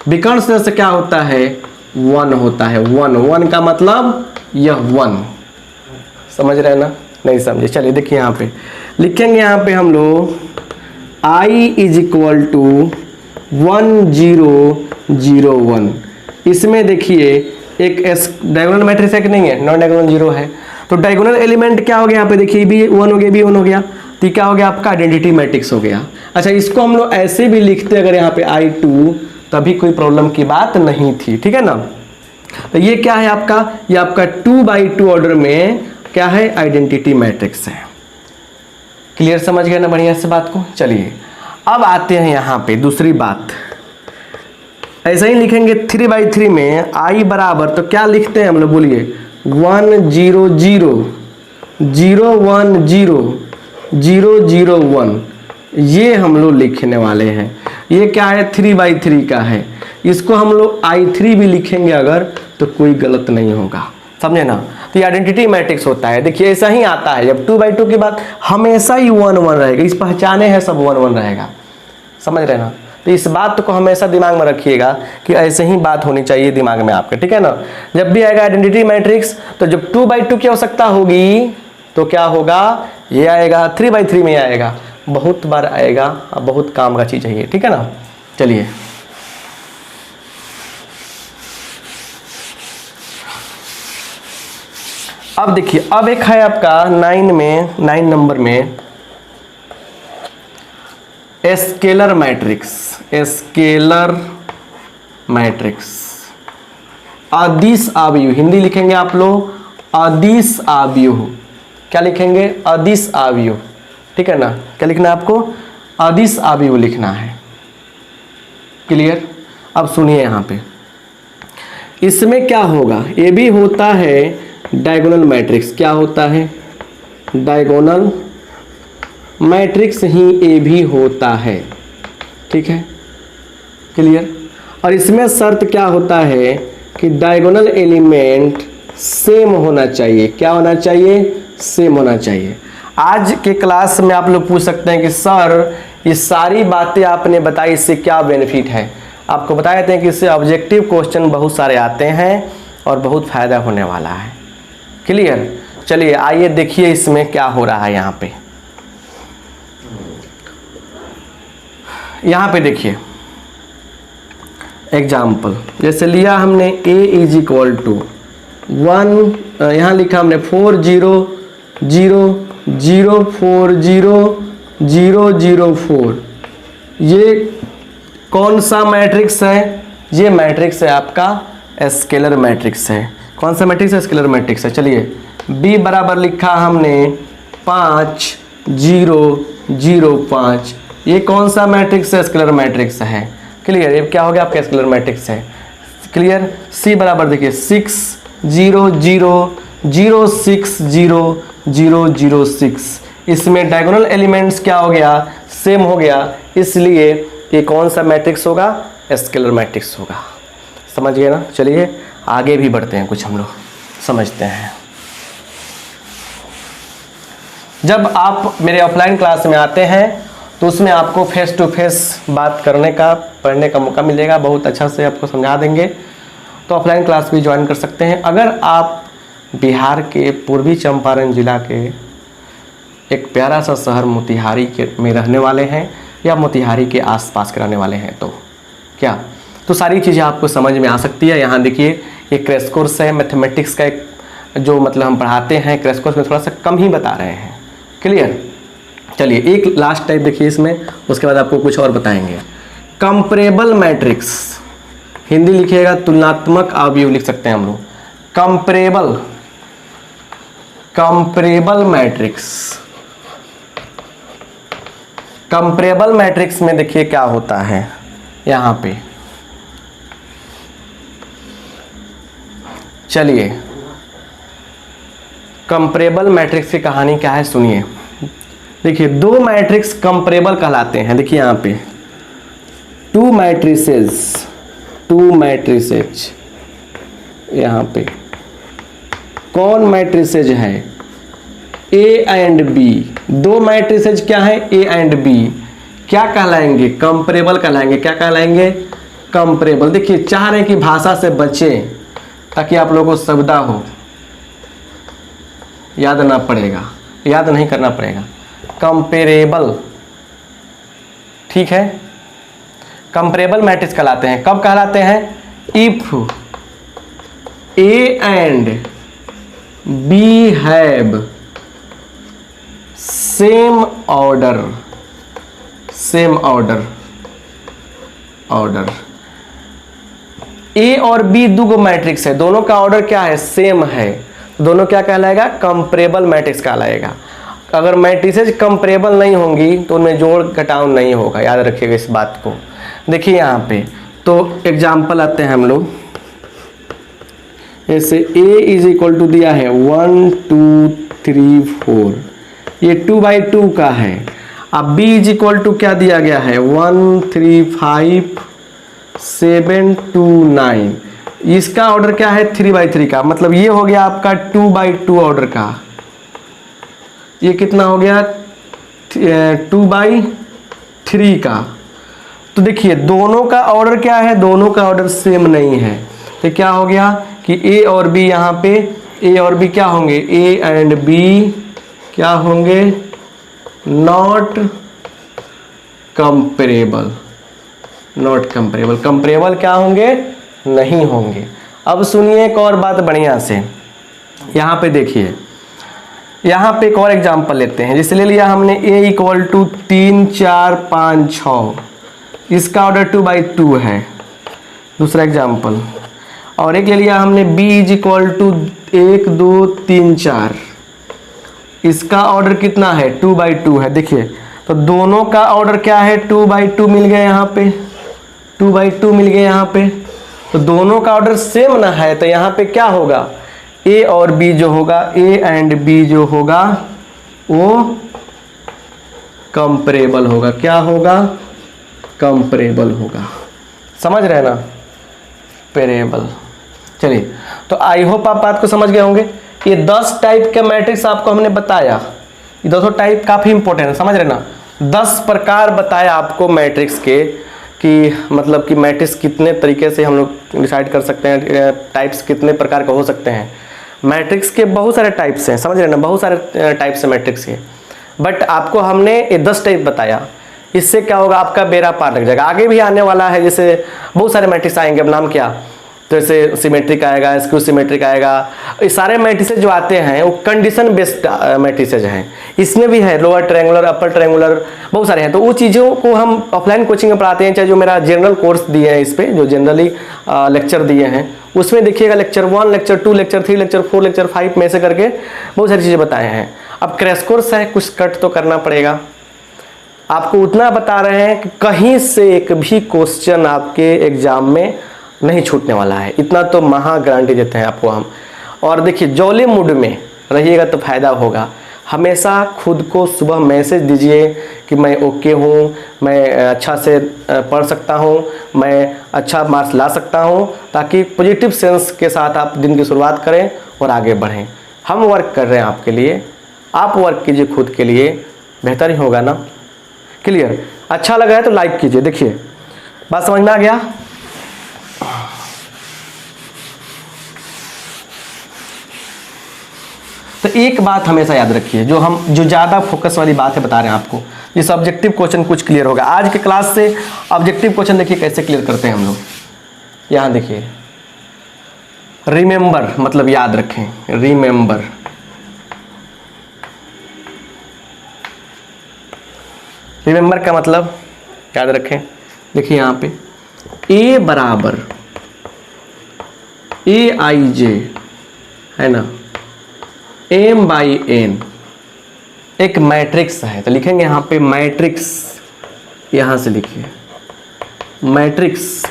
विकर्ण से क्या होता है, 1 होता है। 1 का मतलब यह 1, समझ रहे हैं ना? नहीं समझे? चलिए देखिए यहाँ पे लिखेंगे, यहाँ पे हम लोग I इज इक्वल टू 1 0 0 1। इसमें देखिए एक डायगोनल मैट्रिक्स है कि नहीं है, नॉन डायगोनल 0 है। तो डायगोनल एलिमेंट क्या हो गया यहाँ पे, देखिए भी 1 हो गया, भी 1 हो गया, तो क्या हो गया आपका आइडेंटिटी मैट्रिक्स हो गया। अच्छा, इसको हम लोग ऐसे भी लिखते अगर यहाँ पे I2, तभी कोई प्रॉब्लम की बात नहीं थी, ठीक है ना। तो ये क्या है आपका, ये आपका 2x2 ऑर्डर में क्या है, आइडेंटिटी मैट्रिक्स है। क्लियर, समझ गए ना बढ़िया से बात को। चलिए अब आते हैं यहाँ पे दूसरी बात, ऐसा ही लिखेंगे 3x3 में I बराबर, तो क्या लिखते हैं हम लोग, बोलिए 1 0 0 0 1 0 0 0 1, ये हम लोग लिखने वाले हैं। ये क्या है, 3x3 का है, इसको हम लोग I3 भी लिखेंगे अगर, तो कोई गलत नहीं होगा, समझे ना। तो ये आइडेंटिटी मैट्रिक्स होता है। देखिए ऐसा ही आता है, जब 2x2 की बात हमेशा ही 1 1 रहेगा, इस पहचाने है सब 1 1 रहेगा, समझ रहे ना। तो इस बात को हमेशा दिमाग में रखिएगा कि ऐसे ही बात होनी चाहिए दिमाग में आपके, ठीक है ना। जब भी आएगा आइडेंटिटी मैट्रिक्स, तो जब 2x2 की आवश्यकता होगी तो क्या होगा, ये आएगा 3x3 में आएगा, बहुत बार आएगा, अब बहुत काम का चीज़ है ये, ठीक है ना। चलिए अब देखिए, अब एक है आपका 9 नंबर में स्केलर मैट्रिक्स। स्केलर मैट्रिक्स अदिश आव्यूह, हिंदी लिखेंगे आप लोग अदिश आव्यूह। क्या लिखेंगे, अदिश आव्यूह, ठीक है ना। क्या लिखना है आपको, अदिश आव्यूह लिखना है, क्लियर। अब सुनिए यहाँ पे, इसमें क्या होगा, ये भी होता है डायगोनल मैट्रिक्स। क्या होता है, डायगोनल मैट्रिक्स ही ये भी होता है, ठीक है, क्लियर। और इसमें शर्त क्या होता है कि डायगोनल एलिमेंट सेम होना चाहिए। क्या होना चाहिए, सेम होना चाहिए। आज के क्लास में आप लोग पूछ सकते हैं कि सर ये सारी बातें आपने बताई, इससे क्या बेनिफिट है। आपको बता देते हैं कि इससे ऑब्जेक्टिव क्वेश्चन बहुत सारे आते हैं और बहुत फ़ायदा होने वाला है, क्लियर। चलिए आइए देखिए इसमें क्या हो रहा है। यहाँ पे देखिए एग्जाम्पल, जैसे लिया हमने a इज इक्वल टू 1, यहाँ लिखा हमने 4 0 0 0 4 0 0 0 4। ये कौन सा मैट्रिक्स है, ये मैट्रिक्स है आपका स्केलर मैट्रिक्स है। कौन सा मैट्रिक्स है, स्केलर मैट्रिक्स है। चलिए b बराबर लिखा हमने 5 0 0 5, ये कौन सा मैट्रिक्स है, स्केलर मैट्रिक्स है, क्लियर। ये क्या हो गया आपका, स्केलर मैट्रिक्स है, क्लियर। c बराबर देखिए 6 0 0 0 6 0 0 0 6, इसमें डायगोनल एलिमेंट्स क्या हो गया, सेम हो गया, इसलिए ये कौन सा मैट्रिक्स होगा, स्केलर मैट्रिक्स होगा। समझ गए ना। चलिए आगे भी बढ़ते हैं, कुछ हम लोग समझते हैं। जब आप मेरे ऑफलाइन क्लास में आते हैं तो उसमें आपको फेस टू फेस बात करने का, पढ़ने का मौका मिलेगा, बहुत अच्छा से आपको समझा देंगे। तो ऑफलाइन क्लास भी ज्वाइन कर सकते हैं। अगर आप बिहार के पूर्वी चंपारण जिला के एक प्यारा सा शहर मोतिहारी के में रहने वाले हैं या मोतिहारी के आसपास के रहने वाले हैं, तो क्या, तो सारी चीज़ें आपको समझ में आ सकती है। यहाँ देखिए ये क्रैश कोर्स है, मैथमेटिक्स का एक जो मतलब हम पढ़ाते हैं, क्रैश कोर्स में थोड़ा सा कम ही बता रहे हैं, क्लियर। चलिए एक लास्ट टाइप देखिए इसमें, उसके बाद आपको कुछ और बताएंगे। कंपैरेबल मैट्रिक्स, हिंदी लिखिएगा तुलनात्मक अवयव लिख सकते हैं हम लोग। कंपैरेबल मैट्रिक्स, कंपैरेबल मैट्रिक्स में देखिए क्या होता है यहाँ पे। चलिए कंपैरेबल मैट्रिक्स की कहानी क्या है सुनिए। देखिए दो मैट्रिक्स कंपैरेबल कहलाते हैं। देखिए यहाँ पे टू मैट्रिसेज यहाँ पे कौन मैट्रिसेज है, ए एंड बी। दो मैट्रिसेज क्या है, ए एंड बी, क्या कहलाएंगे, कंपैरेबल कहलाएंगे। क्या कहलाएंगे, कंपैरेबल। देखिए चाह रहे हैं कि भाषा से बचें ताकि आप लोगों को सुविधा हो, याद ना पड़ेगा, याद नहीं करना पड़ेगा। कंपैरेबल, ठीक है, कंपैरेबल मैट्रिक्स कहलाते हैं। कब कहलाते हैं, if A and B have same order A और बी दो मैट्रिक्स है, दोनों का ऑर्डर क्या है, सेम है, दोनों क्या कहलाएगा, कंपैरेबल मैट्रिक्स कहलाएगा। अगर मैट्रिसेज कंपैरेबल नहीं होंगी तो उनमें जोड़ घटाव नहीं होगा, याद रखिएगा इस बात को। देखिए यहाँ पे तो एग्जाम्पल आते हैं हम लोग, ऐसे a इज इक्वल टू दिया है 1 2 3 4, ये 2/2 का है। अब b इज इक्वल टू क्या दिया गया है, 1 3 5 7 2 9, इसका ऑर्डर क्या है 3/3 का, मतलब ये हो गया आपका 2/2 ऑर्डर का। ये कितना हो गया 2/3 का। तो देखिए दोनों का ऑर्डर क्या है, दोनों का ऑर्डर सेम नहीं है, तो क्या हो गया कि ए और बी, यहाँ पे ए और बी क्या होंगे, ए एंड बी क्या होंगे, नॉट कंपैरेबल, कंपैरेबल क्या होंगे, नहीं होंगे। अब सुनिए एक और बात बढ़िया से, यहाँ पे देखिए, यहाँ पे एक और एग्जांपल लेते हैं। जैसे ले लिया हमने a इक्वल टू 3 4 5 6, इसका ऑर्डर 2/2 है, दूसरा एग्जांपल। और एक ले लिया हमने b इज इक्वल टू 1 2 3 4, इसका ऑर्डर कितना है 2/2 है। देखिए तो दोनों का ऑर्डर क्या है 2/2 मिल गया, यहाँ पे 2/2 मिल गया यहाँ पे, तो दोनों का ऑर्डर सेम ना है, तो यहाँ पे क्या होगा, ए और बी जो होगा, ए एंड बी जो होगा वो कंपैरेबल होगा। क्या होगा, कंपैरेबल होगा, समझ रहे ना, पेरेबल। चलिए तो आई होप आप बात को समझ गए होंगे। ये 10 टाइप के मैट्रिक्स आपको हमने बताया, ये 200 टाइप काफ़ी इंपॉर्टेंट है, समझ रहे ना। 10 प्रकार बताया आपको मैट्रिक्स के, कि मतलब कि मैट्रिक्स कितने तरीके से हम लोग डिसाइड कर सकते हैं, टाइप्स कितने प्रकार के हो सकते हैं। मैट्रिक्स के बहुत सारे टाइप्स हैं, समझ रहे ना, बहुत सारे टाइप्स हैं मैट्रिक्स के, बट आपको हमने ये 10 टाइप बताया। इससे क्या होगा, आपका बेड़ा पार लग जाएगा। आगे भी आने वाला है, जैसे बहुत सारे मैट्रिक्स आएंगे, अब नाम क्या, जैसे सिमेट्रिक आएगा, स्क्यू सिमेट्रिक आएगा, ये सारे मैट्रिसेज जो आते हैं वो कंडीशन बेस्ड मैट्रिसेज हैं। इसमें भी है लोअर ट्रायंगुलर, अपर ट्रायंगुलर, बहुत सारे हैं। तो वो चीज़ों को हम ऑफलाइन कोचिंग में पढ़ाते हैं, चाहे जो मेरा जनरल कोर्स दिए हैं, इस पर जो जनरली लेक्चर दिए हैं, उसमें देखिएगा lecture 1, lecture 2, lecture 3, lecture 4, lecture 5 में से करके बहुत सारी चीज़ें बताए हैं। अब क्रैश कोर्स है, कुछ कट तो करना पड़ेगा। आपको उतना बता रहे हैं कि कहीं से एक भी क्वेश्चन आपके एग्जाम में नहीं छूटने वाला है, इतना तो महा गारंटी देते हैं आपको हम। और देखिए जॉली मूड में रहिएगा तो फायदा होगा। हमेशा खुद को सुबह मैसेज दीजिए कि मैं ओके हूँ, मैं अच्छा से पढ़ सकता हूँ, मैं अच्छा मार्क्स ला सकता हूँ, ताकि पॉजिटिव सेंस के साथ आप दिन की शुरुआत करें और आगे बढ़ें। हम वर्क कर रहे हैं आपके लिए, आप वर्क कीजिए खुद के लिए, बेहतर ही होगा ना। क्लियर, अच्छा लगा है तो लाइक कीजिए। देखिए बात समझ में आ गया। तो एक बात हमेशा याद रखिए, जो ज़्यादा फोकस वाली बात है बता रहे हैं आपको, जिस ऑब्जेक्टिव क्वेश्चन कुछ क्लियर होगा आज के क्लास से। ऑब्जेक्टिव क्वेश्चन देखिए कैसे क्लियर करते हैं हम लोग। यहाँ देखिए रिमेंबर मतलब याद रखें, रिमेंबर। रिमेंबर का मतलब याद रखें। देखिए यहाँ पे A बराबर AIJ है ना, M/N एक मैट्रिक्स है। तो लिखेंगे यहाँ पे मैट्रिक्स, यहाँ से लिखिए मैट्रिक्स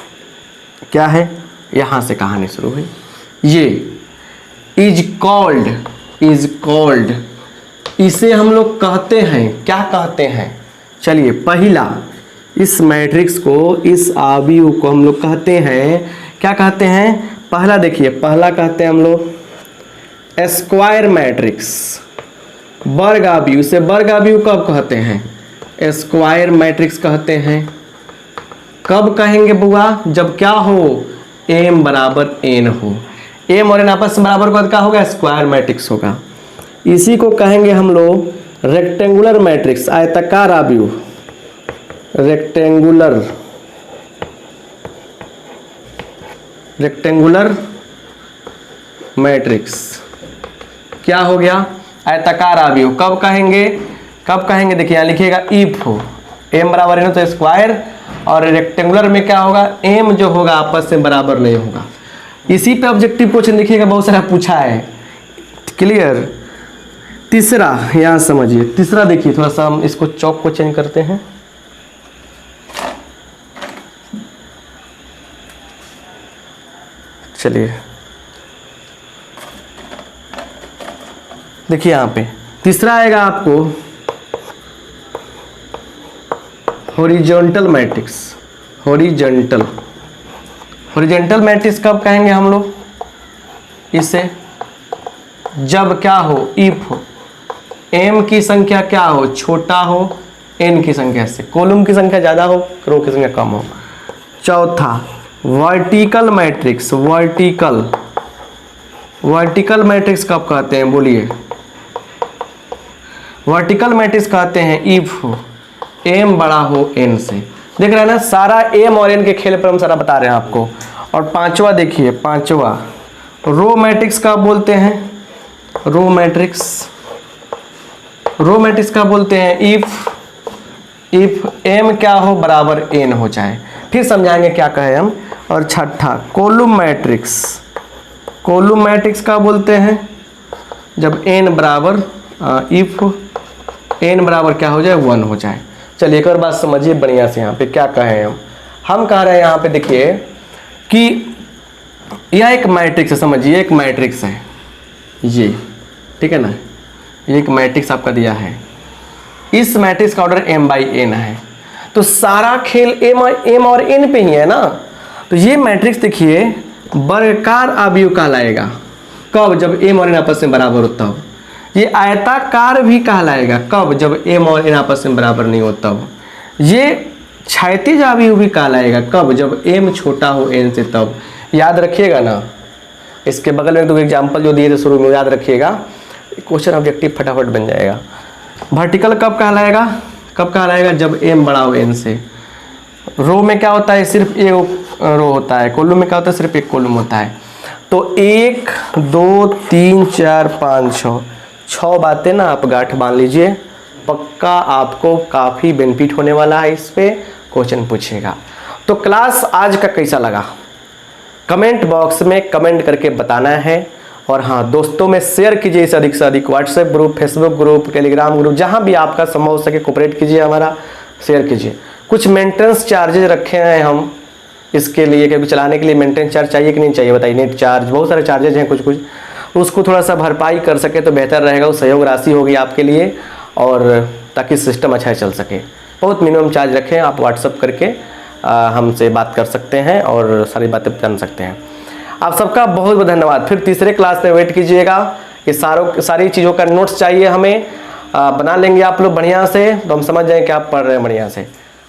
क्या है, यहाँ से कहानी शुरू हुई। ये इज कॉल्ड इसे हम लोग कहते हैं, क्या कहते हैं? चलिए, पहला इस मैट्रिक्स को, इस अवयव को हम लोग कहते हैं, क्या कहते हैं? पहला देखिए, पहला कहते हैं हम लोग स्क्वायर मैट्रिक्स, वर्ग अवयव। इसे वर्ग अवयव कब कहते हैं? स्क्वायर मैट्रिक्स कहते हैं। कब कहेंगे बुआ? जब क्या हो? m बराबर n हो। m और n आपस में बराबर का क्या होगा? स्क्वायर मैट्रिक्स होगा। इसी को कहेंगे हम लोग रेक्टेंगुलर मैट्रिक्स, आयताकार अवयव, रेक्टेंगुलर मैट्रिक्स। क्या हो गया? आयताकार अवयव। कब कहेंगे? कब कहेंगे? देखिए यहाँ लिखिएगा इफ हो m बराबर n हो तो स्क्वायर, और रेक्टेंगुलर में क्या होगा? m जो होगा आपस में बराबर नहीं होगा। इसी पे ऑब्जेक्टिव क्वेश्चन देखिएगा बहुत सारा पूछा है। क्लियर? तीसरा यहाँ समझिए, तीसरा देखिए, थोड़ा सा हम इसको चौक को चेंज करते हैं। चलिए देखिए यहाँ पे तीसरा आएगा आपको हॉरिजॉन्टल मैट्रिक्स। हॉरिजॉन्टल मैट्रिक्स कब कहेंगे हम लोग? इसे जब क्या हो? इफ m की संख्या क्या हो? छोटा हो n की संख्या से, कॉलम की संख्या ज़्यादा हो, रो की संख्या कम हो। चौथा वर्टिकल मैट्रिक्स। वर्टिकल मैट्रिक्स कब कहते हैं? बोलिए। वर्टिकल मैट्रिक्स कहते हैं इफ m बड़ा हो n से। देख रहे हैं ना, सारा m और n के खेल पर हम सारा बता रहे हैं आपको। और पांचवा देखिए, पांचवा रो मैट्रिक्स का बोलते हैं। रो मैट्रिक्स का बोलते हैं इफ m क्या हो? बराबर n हो जाए। फिर समझाएंगे क्या कहे हम। और छठा कॉलम मैट्रिक्स का बोलते हैं जब n बराबर इफ n बराबर क्या हो जाए? 1 हो जाए। चलिए एक और बात समझिए बढ़िया से। यहाँ पे क्या कहें हम कह रहे हैं यहाँ पे देखिए कि यह एक मैट्रिक्स है। समझिए, एक मैट्रिक्स है ये, ठीक है ना? ये एक मैट्रिक्स आपका दिया है। इस मैट्रिक्स का ऑर्डर m/n है, तो सारा खेल m और n पे ही है ना। तो ये मैट्रिक्स देखिए वर्गाकार अवयव कहलाएगा। कब? जब m और n आपस में बराबर होता हो। ये आयताकार भी कहलाएगा। कब? जब m और n आपस में बराबर नहीं होता हो। ये क्षैतिज अवयव भी कहलाएगा। कब? जब m छोटा हो n से। तब याद रखिएगा ना। इसके बगल में तो एग्जाम्पल जो दिए थे शुरू में, याद रखिएगा, क्वेश्चन ऑब्जेक्टिव फटाफट बन जाएगा। वर्टिकल कब कहलाएगा? जब m बड़ा हो n से। रो में क्या होता है? सिर्फ एक रो होता है। कॉलम में क्या होता है? सिर्फ एक कॉलम होता है। तो 1 2 3 4 5 6 बातें ना आप गांठ बांध लीजिए, पक्का आपको काफ़ी बेनिफिट होने वाला है। इस पे क्वेश्चन पूछेगा। तो क्लास आज का कैसा लगा कमेंट बॉक्स में कमेंट करके बताना है। और हाँ, दोस्तों में शेयर कीजिए इसे अधिक से अधिक। WhatsApp group, Facebook group, Telegram group, जहाँ भी आपका संभव हो सके कोऑपरेट कीजिए, हमारा शेयर कीजिए। कुछ मेंटेनेंस चार्जेज रखे हैं हम इसके लिए, क्योंकि चलाने के लिए मेंटेनेंस चार्ज चाहिए कि नहीं चाहिए बताइए। नेट चार्ज, बहुत सारे चार्जेज हैं कुछ उसको थोड़ा सा भरपाई कर सके तो बेहतर रहेगा। वो सहयोग राशि होगी आपके लिए, और ताकि सिस्टम अच्छा चल सके। बहुत मिनिमम चार्ज रखें। आप व्हाट्सअप करके हमसे बात कर सकते हैं और सारी बातें जान सकते हैं। आप सबका बहुत बहुत धन्यवाद। फिर तीसरे क्लास में वेट कीजिएगा। ये सारी चीज़ों का नोट्स चाहिए हमें, बना लेंगे आप लोग बढ़िया से, तो हम समझ जाएँ कि आप पढ़ रहे हैं बढ़िया से।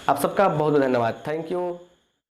आप सबका बहुत बहुत धन्यवाद। Thank you.